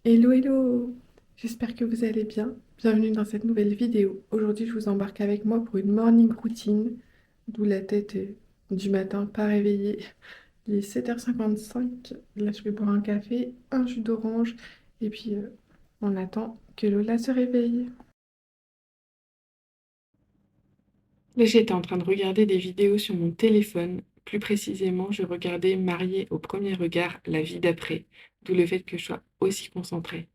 Hello, hello! J'espère que vous allez bien. Bienvenue dans cette nouvelle vidéo. Aujourd'hui, je vous embarque avec moi pour une morning routine, d'où la tête du matin, pas réveillée. Il est 7h55. Là, je vais boire un café, un jus d'orange, et puis on attend que Lola se réveille. Là, j'étais en train de regarder des vidéos sur mon téléphone. Plus précisément, je regardais Mariée au premier regard, la vie d'après, d'où le fait que je sois aussi concentrée.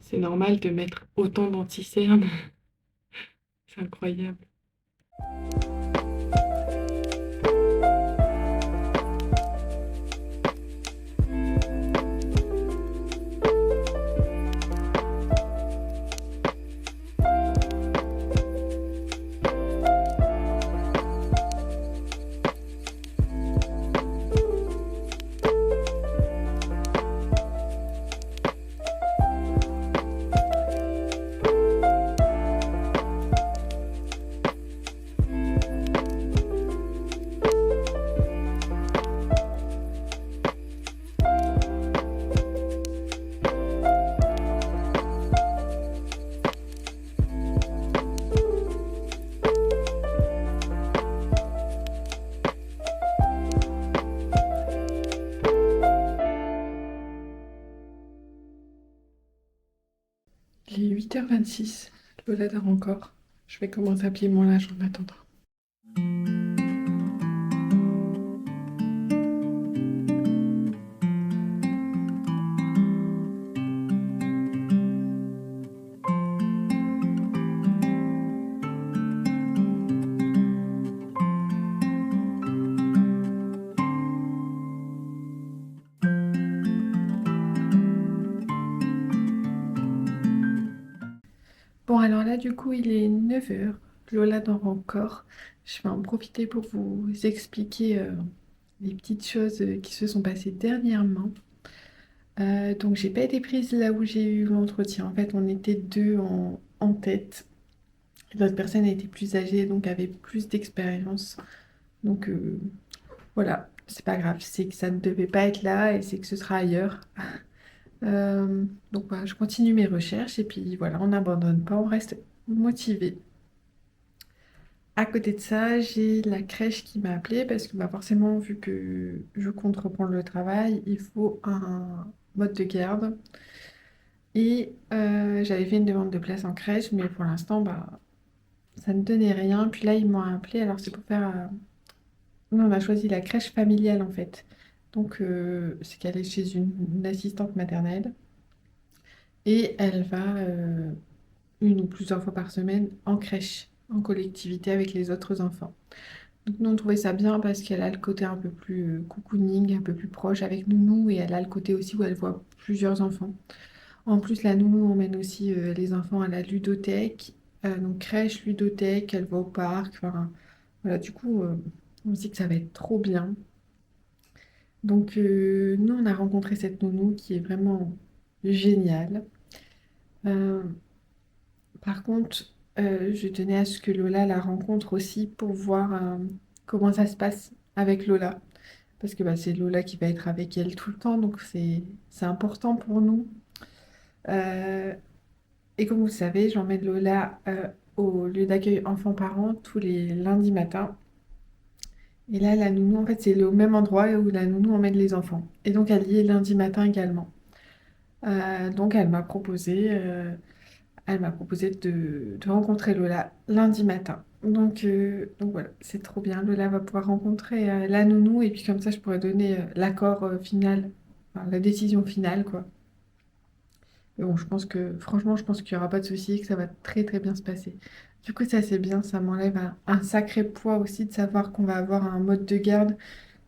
C'est normal de mettre autant d'anti-cernes, c'est incroyable. Il est 8h26. Lola dort encore. Je vais commencer à plier mon linge en attendant. Bon, alors là, du coup, il est 9h. Lola dort encore. Je vais en profiter pour vous expliquer les petites choses qui se sont passées dernièrement. Donc, j'ai pas été prise là où j'ai eu l'entretien. En fait, on était deux en tête. L'autre personne était plus âgée, donc avait plus d'expérience. Donc, voilà, c'est pas grave. C'est que ça ne devait pas être là et c'est que ce sera ailleurs. Donc, voilà, je continue mes recherches et puis voilà, on n'abandonne pas, on reste motivé. À côté de ça, j'ai la crèche qui m'a appelée parce que bah, forcément, vu que je compte reprendre le travail, il faut un mode de garde. Et j'avais fait une demande de place en crèche, mais pour l'instant, bah, ça ne donnait rien. Puis là, ils m'ont appelé, alors c'est pour faire... Nous, on a choisi la crèche familiale en fait. Donc, c'est qu'elle est chez une assistante maternelle et elle va une ou plusieurs fois par semaine en crèche, en collectivité avec les autres enfants. Donc nous, on trouvait ça bien parce qu'elle a le côté un peu plus cocooning, un peu plus proche avec Nounou et elle a le côté aussi où elle voit plusieurs enfants. En plus, la Nounou emmène aussi les enfants à la ludothèque, donc crèche, ludothèque, elle va au parc. Enfin, voilà, du coup, on se dit que ça va être trop bien. Donc nous, on a rencontré cette Nounou qui est vraiment géniale. Euh, Par contre, je tenais à ce que Lola la rencontre aussi pour voir comment ça se passe avec Lola. Parce que bah, c'est Lola qui va être avec elle tout le temps, donc c'est important pour nous. Euh, et comme vous le savez, j'emmène Lola au lieu d'accueil enfants-parents tous les lundis matins. Et là, la nounou, en fait, c'est au même endroit où la nounou emmène les enfants. Et donc, elle y est lundi matin également. Donc, elle m'a proposé de rencontrer Lola lundi matin. Donc voilà, c'est trop bien. Lola va pouvoir rencontrer la nounou et puis comme ça, je pourrais donner l'accord final, enfin, la décision finale, quoi. Mais bon, franchement, je pense qu'il n'y aura pas de souci et que ça va très très bien se passer. Du coup, ça c'est bien, ça m'enlève un sacré poids aussi de savoir qu'on va avoir un mode de garde.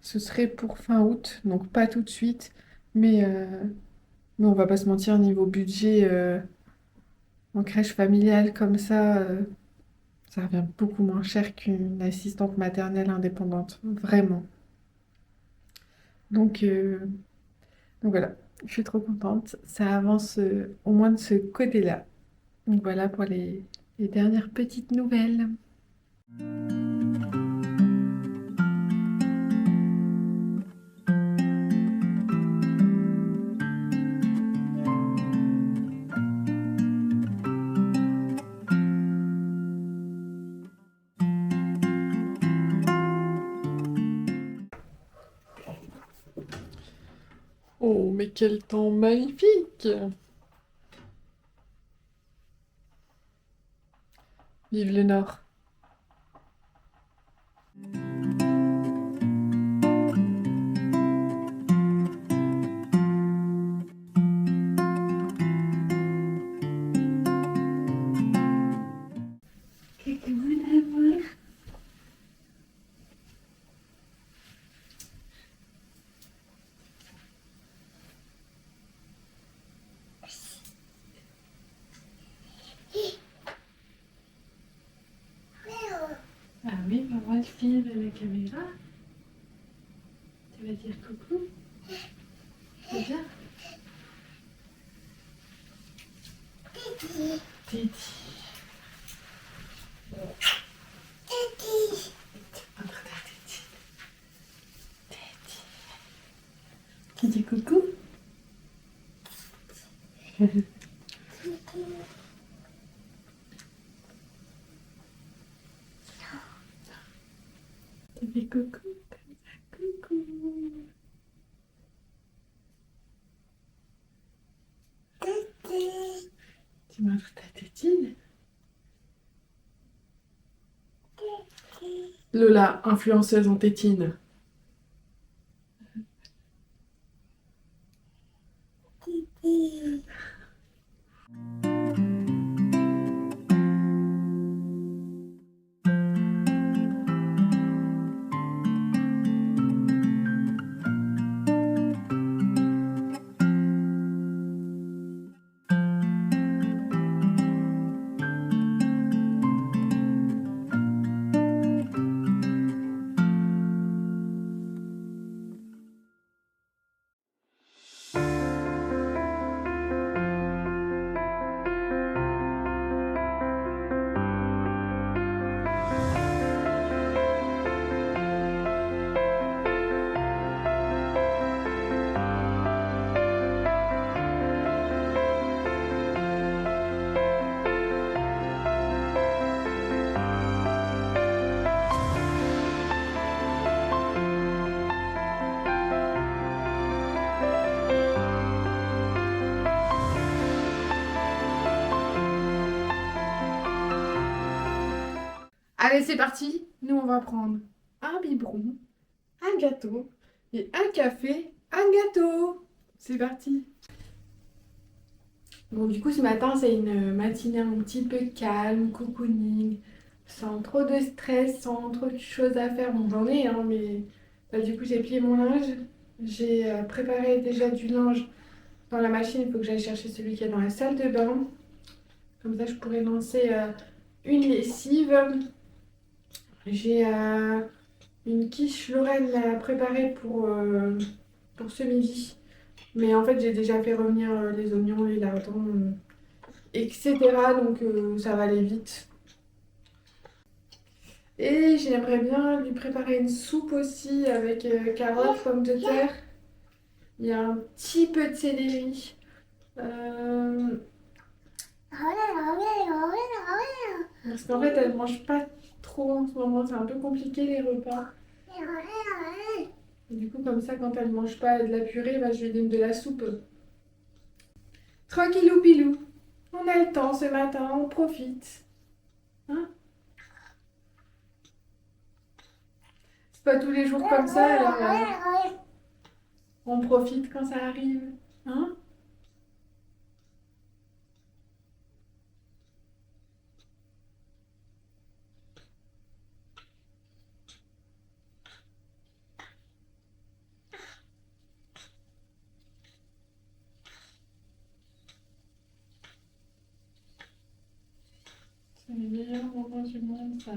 Ce serait pour fin août, donc pas tout de suite, mais, euh, mais on va pas se mentir, niveau budget en crèche familiale comme ça revient beaucoup moins cher qu'une assistante maternelle indépendante, vraiment. Donc, euh, donc voilà, je suis trop contente. Ça avance au moins de ce côté-là. Donc voilà pour les dernières petites nouvelles. Oh, mais quel temps magnifique! Vive le Nord! Ah oui, maman, je filme à la caméra. Tu vas dire coucou? C'est bien? Titi. Montre ta tétine. Titi. Qui dit coucou? Tu fais coucou? Coucou. Tu montres ta tétine? Lola, influenceuse en tétine. Allez, c'est parti. Nous, on va prendre un biberon, un gâteau et un café, un gâteau. C'est parti. Bon, du coup, ce matin, c'est une matinée un petit peu calme, cocooning, sans trop de stress, sans trop de choses à faire. Bon, j'en ai, hein, mais là, du coup, j'ai plié mon linge. J'ai préparé déjà du linge dans la machine. Il faut que j'aille chercher celui qui est dans la salle de bain. Comme ça, je pourrais lancer une lessive. J'ai une quiche Lorraine à préparer pour ce midi. Mais en fait, j'ai déjà fait revenir les oignons, les lardons, etc. Donc ça va aller vite. Et j'aimerais bien lui préparer une soupe aussi avec carottes, pommes de terre. Il y a un petit peu de céleri. Euh, Parce qu'en fait, elle mange pas trop en ce moment. C'est un peu compliqué les repas. Et du coup, comme ça, quand elle mange pas de la purée, bah, je lui donne de la soupe. Tranquillou pilou. On a le temps ce matin, on profite. Hein? C'est pas tous les jours comme ça, alors on profite quand ça arrive. Hein? C'est les meilleurs moments du monde, ça.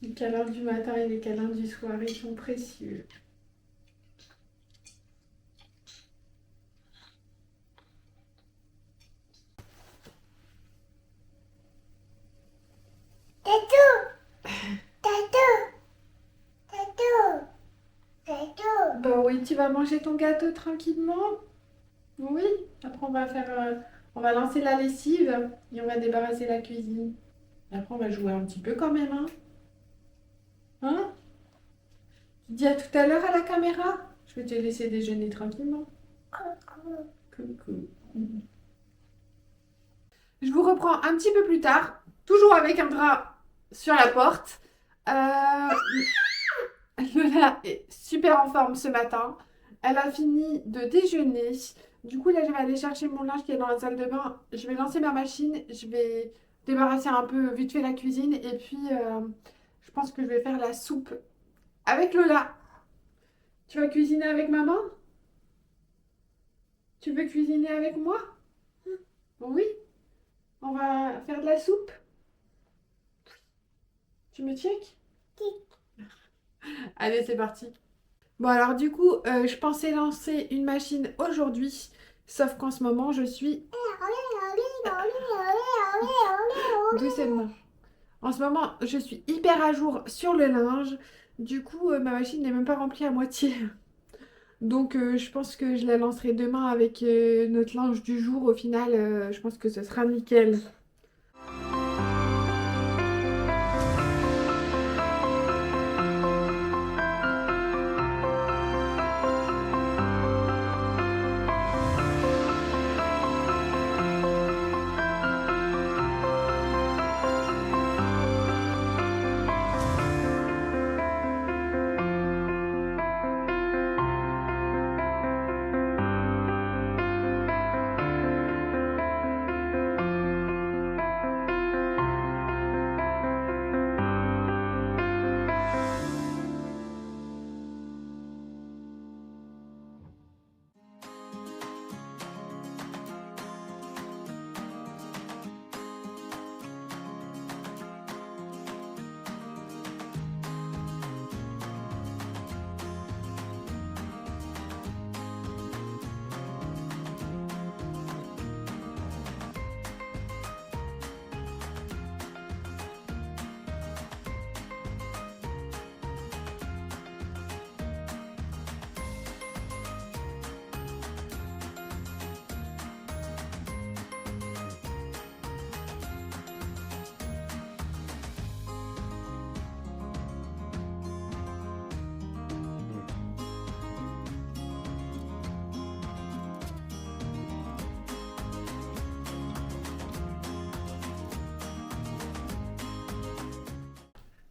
Les câlins du matin et les câlins du soir, ils sont précieux. Bah oui, tu vas manger ton gâteau tranquillement. Oui, après on va lancer la lessive et on va débarrasser la cuisine. Et après on va jouer un petit peu quand même, hein? Hein? Tu dis à tout à l'heure à la caméra? Je vais te laisser déjeuner tranquillement. Coucou. Je vous reprends un petit peu plus tard, toujours avec un drap sur la porte. Lola est super en forme ce matin. Elle a fini de déjeuner. Du coup, là, je vais aller chercher mon linge qui est dans la salle de bain. Je vais lancer ma machine. Je vais débarrasser un peu vite fait la cuisine. Et puis, je pense que je vais faire la soupe avec Lola. Tu vas cuisiner avec maman? Tu veux cuisiner avec moi? Oui, on va faire de la soupe. Tu me check? Allez, c'est parti. Bon, alors du coup, je pensais lancer une machine aujourd'hui. Sauf qu'en ce moment, je suis doucement. En ce moment, je suis hyper à jour sur le linge. Du coup, ma machine n'est même pas remplie à moitié. Donc, je pense que je la lancerai demain avec notre linge du jour. Au final, je pense que ce sera nickel.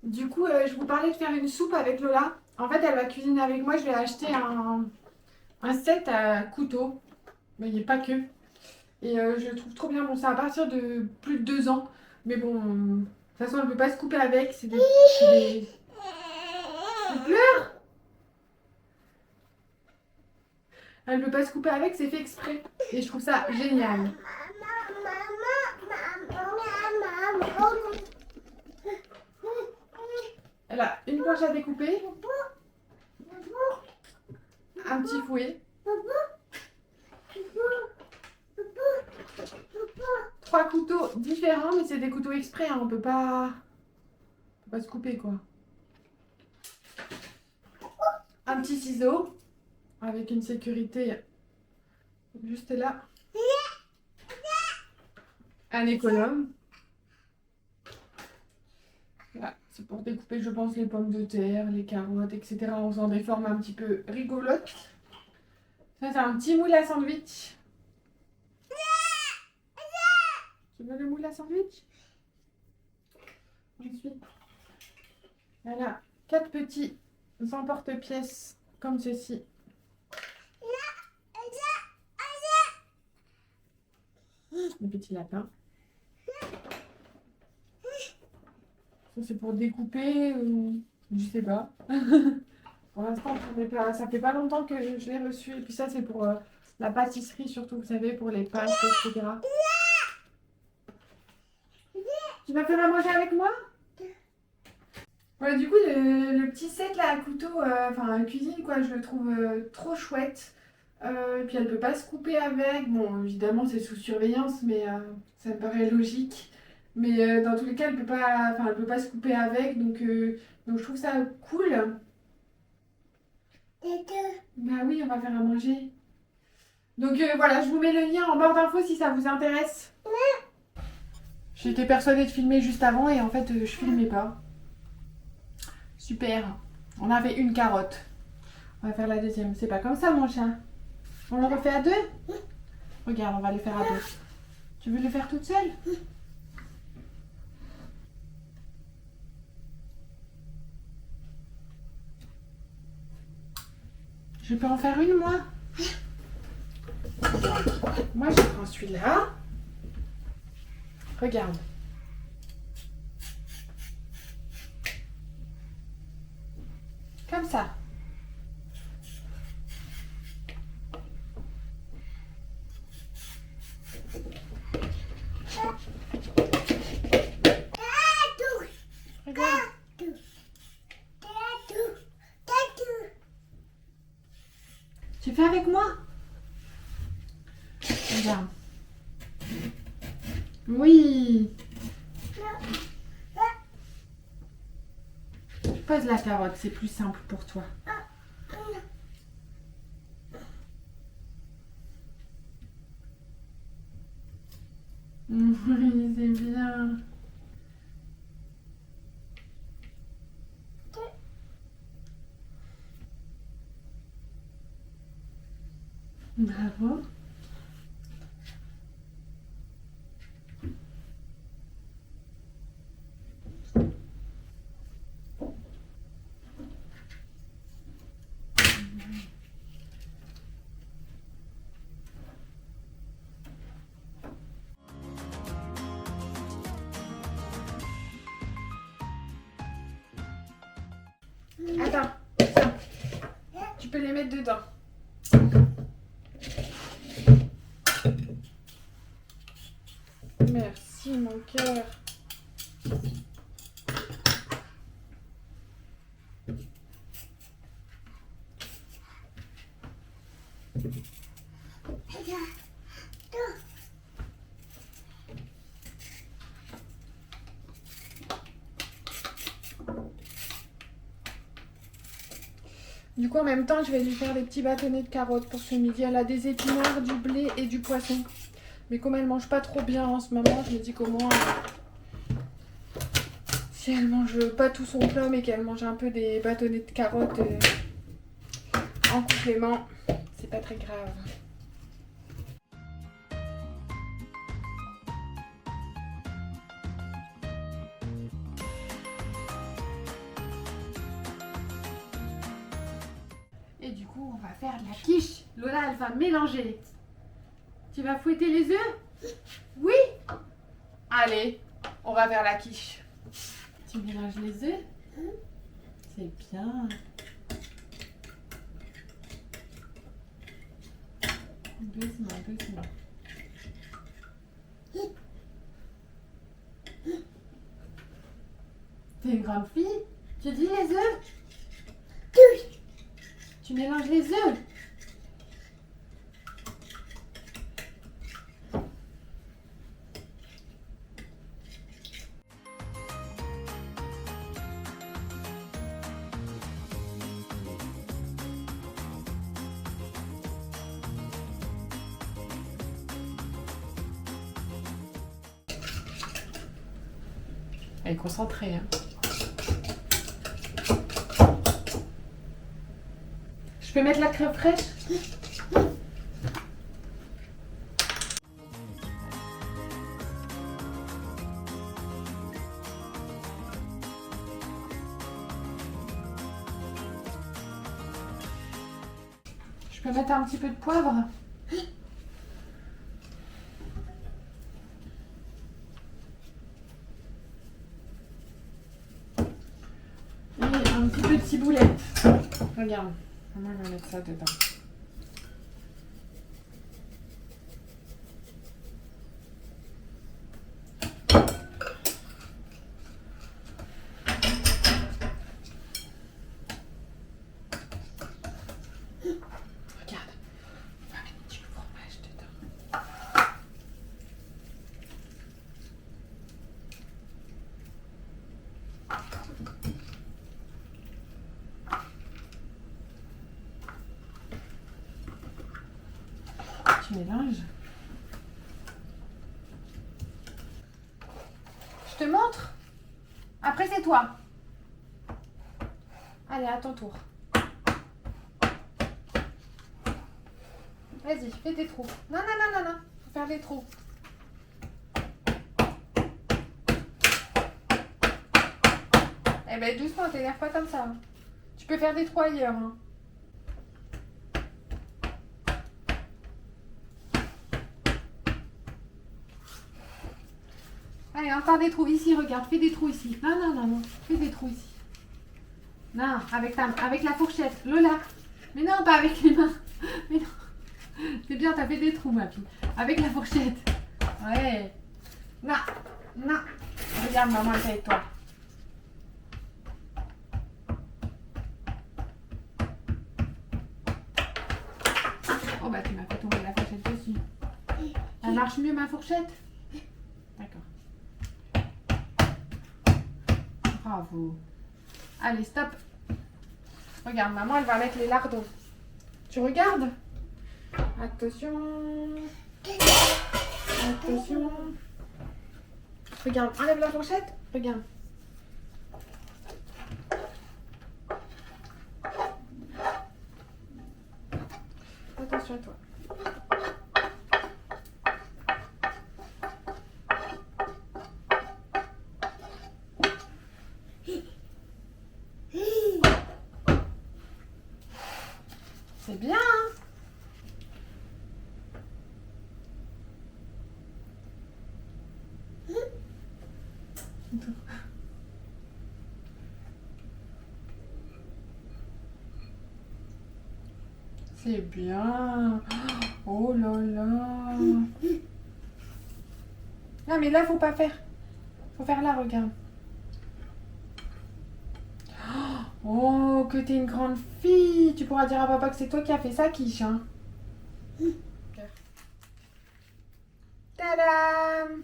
Du coup, je vous parlais de faire une soupe avec Lola. En fait, elle va cuisiner avec moi. Je vais acheter un set à couteau. Mais il n'y a pas que. Et je le trouve trop bien. Bon, c'est à partir de plus de 2 ans. Mais bon, de toute façon, elle ne peut pas se couper avec. Tu pleures? Elle ne peut pas se couper avec, c'est fait exprès. Et je trouve ça génial. Elle a une planche à découper, un petit fouet, 3 couteaux différents, mais c'est des couteaux exprès, hein, on peut pas se couper quoi. Un petit ciseau avec une sécurité juste là. Un économe. Voilà. C'est pour découper, je pense, les pommes de terre, les carottes, etc. en faisant des formes un petit peu rigolotes. Ça, c'est un petit moule à sandwich. Tu veux le moule à sandwich? Ensuite, voilà, 4 petits emporte-pièces comme ceci. Les petits lapins. Ça, c'est pour découper ou je sais pas. Pour l'instant, ça fait pas longtemps que je l'ai reçu. Et puis ça, c'est pour la pâtisserie, surtout, vous savez, pour les pâtes, etc. Tu vas faire à manger avec moi? Ouais, du coup, le petit set là à couteau, enfin à cuisine, quoi, je le trouve trop chouette. Et puis elle peut pas se couper avec. Bon, évidemment, c'est sous surveillance, mais ça me paraît logique. Mais dans tous les cas, elle peut pas se couper avec, donc je trouve ça cool. Bah oui, on va faire à manger. Donc voilà, je vous mets le lien en barre d'infos si ça vous intéresse. J'étais persuadée de filmer juste avant et en fait, je filmais pas. Super. On avait une carotte. On va faire la deuxième. C'est pas comme ça, mon chat. On le refait à deux? Regarde, on va le faire à deux. Tu veux le faire toute seule? Je peux en faire une, moi? Moi, je prends celui-là. Regarde. Comme ça. Regarde. Tu fais avec moi? Regarde. Oui. Pose la carotte, c'est plus simple pour toi. Oui, c'est bien. Bravo. Attends, ça. Tu peux les mettre dedans. Merci, mon cœur. Du coup, en même temps, je vais lui faire des petits bâtonnets de carottes pour ce midi. Elle a des épinards, du blé et du poisson. Mais comme elle mange pas trop bien en ce moment, je me dis qu'au moins, si elle mange pas tout son plat, mais qu'elle mange un peu des bâtonnets de carottes en complément, c'est pas très grave. Et du coup, on va faire de la quiche. Lola, elle va mélanger. Tu vas fouetter les œufs? Oui? Allez, on va faire la quiche. Tu mélanges les œufs? C'est bien. Doucement, doucement. T'es une grande fille? Tu dis les œufs? Tu mélanges les œufs? Elle est concentrée, hein. Je peux mettre la crème fraîche? Je peux mettre un petit peu de poivre? Et un petit peu de ciboulette. Regarde, maman va mettre ça dedans. Regarde, on va mettre du fromage dedans. Tu mélanges. Je te montre. Après, c'est toi. Allez, à ton tour. Vas-y, fais des trous. Non, non, non, non, non. Faut faire des trous. Eh ben, doucement, t'énerve pas comme ça. Tu peux faire des trous ailleurs. Hein. Allez, encore des trous. Ici, regarde, fais des trous ici. Non, non, non, non. Fais des trous ici. Non, avec la fourchette. Lola. Mais non, pas avec les mains. Mais non. C'est bien, t'as fait des trous, ma fille. Avec la fourchette. Ouais. Non, non. Regarde, maman, elle fait avec toi. Oh, bah, tu m'as fait tomber la fourchette dessus. Elle marche mieux, ma fourchette? D'accord. Bravo. Allez, stop. Regarde, maman, elle va mettre les lardons. Tu regardes? Attention. Attention. Regarde, enlève la fourchette. Regarde. Attention à toi. C'est bien, hein? C'est bien. Oh là là. Non, mais là, faut pas faire. Faut faire là, regarde. Oh, que t'es une grande fille. Tu pourras dire à papa que c'est toi qui as fait ça, Quiche. Hein. Tadam!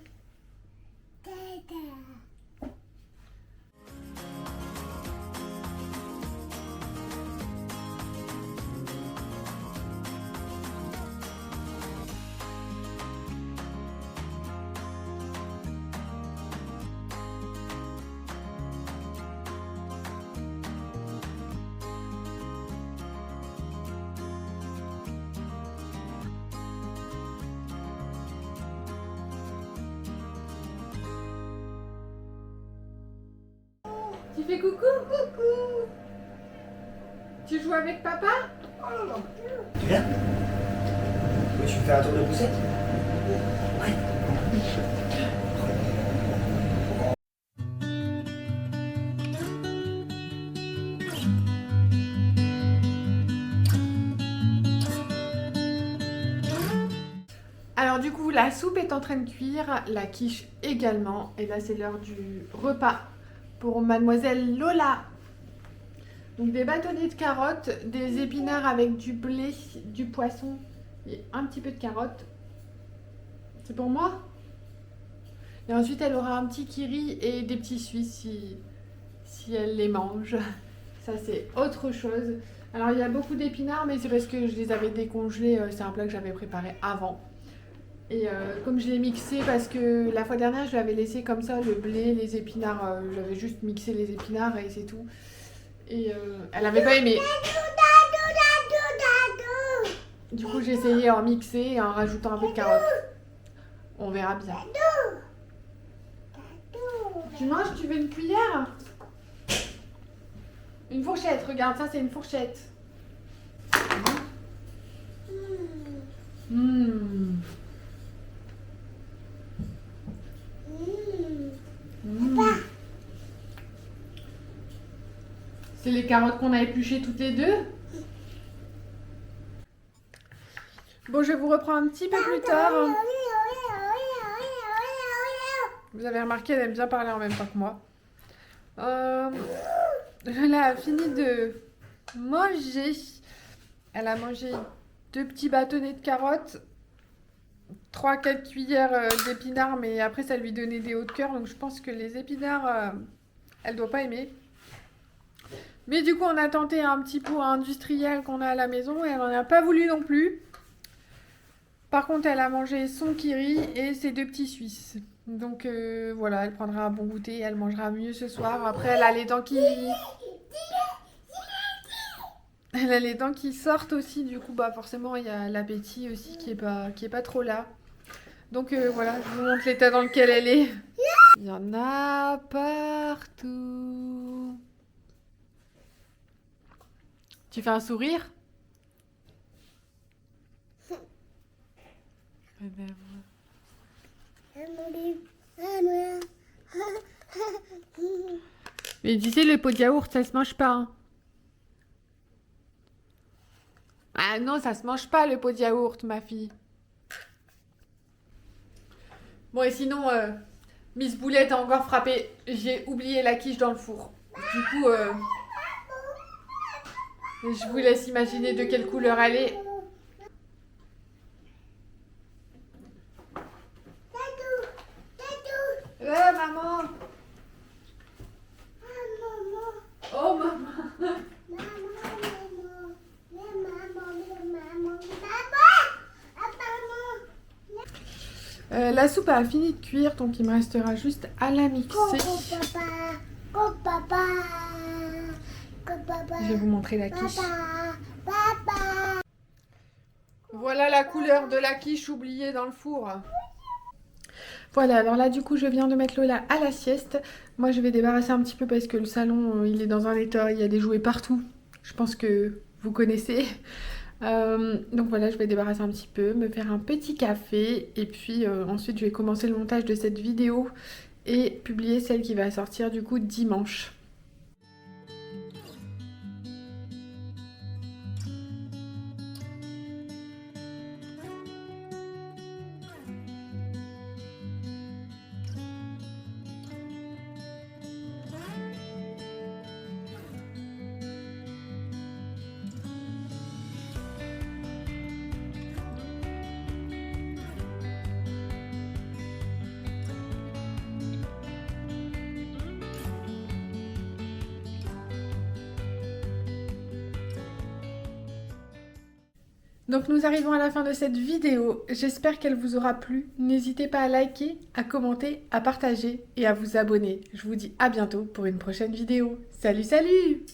Tu fais coucou? Coucou! Tu joues avec papa? Tu viens? Oui, je vais faire un tour de poussette. Ouais. Alors du coup, la soupe est en train de cuire, la quiche également. Et là, c'est l'heure du repas pour mademoiselle Lola. Donc des bâtonnets de carottes, des épinards avec du blé, du poisson et un petit peu de carottes. C'est pour moi. Et ensuite, elle aura un petit kiri et des petits suisses si elle les mange. Ça, c'est autre chose. Alors, il y a beaucoup d'épinards, mais c'est parce que je les avais décongelés. C'est un plat que j'avais préparé avant. Et comme je l'ai mixé, parce que la fois dernière, je l'avais laissé comme ça, le blé, les épinards. J'avais juste mixé les épinards et c'est tout. Et elle avait pas aimé. Du coup, j'ai essayé en mixer en rajoutant un peu de carottes. On verra bien. Tu manges, tu veux une cuillère? Une fourchette, regarde, ça c'est une fourchette. Mmh. Mmh. C'est les carottes qu'on a épluchées toutes les deux. Bon, je vous reprends un petit peu plus tard. Vous avez remarqué, elle aime bien parler en même temps que moi. Elle a fini de manger. Elle a mangé 2 petits bâtonnets de carottes, 3-4 cuillères d'épinards, mais après ça lui donnait des hauts de cœur, donc je pense que les épinards, elle doit pas aimer. Mais du coup, on a tenté un petit pot industriel qu'on a à la maison et elle en a pas voulu non plus. Par contre, elle a mangé son kiri et ses 2 petits Suisses. Donc voilà, elle prendra un bon goûter, elle mangera mieux ce soir. Après, elle a les dents qui... Elle a les dents qui sortent aussi, du coup, bah forcément, il y a l'appétit aussi qui est pas trop là. Donc voilà, je vous montre l'état dans lequel elle est. Il y en a partout. Tu fais un sourire? Mais tu sais, le pot de yaourt, ça se mange pas. Hein. Ah non, ça se mange pas, le pot de yaourt, ma fille. Bon, et sinon, Miss Boulette a encore frappé. J'ai oublié la quiche dans le four. Du coup, je vous laisse imaginer de quelle couleur elle est. Maman! Oh, maman! La soupe a fini de cuire, donc il me restera juste à la mixer. Je vais vous montrer la quiche. Voilà la couleur de la quiche oubliée dans le four. Voilà, alors là du coup je viens de mettre Lola à la sieste. Moi je vais débarrasser un petit peu parce que le salon il est dans un état, il y a des jouets partout. Je pense que vous connaissez. Donc voilà, je vais débarrasser un petit peu, me faire un petit café et puis ensuite je vais commencer le montage de cette vidéo et publier celle qui va sortir du coup dimanche. Donc nous arrivons à la fin de cette vidéo, j'espère qu'elle vous aura plu. N'hésitez pas à liker, à commenter, à partager et à vous abonner. Je vous dis à bientôt pour une prochaine vidéo. Salut, salut!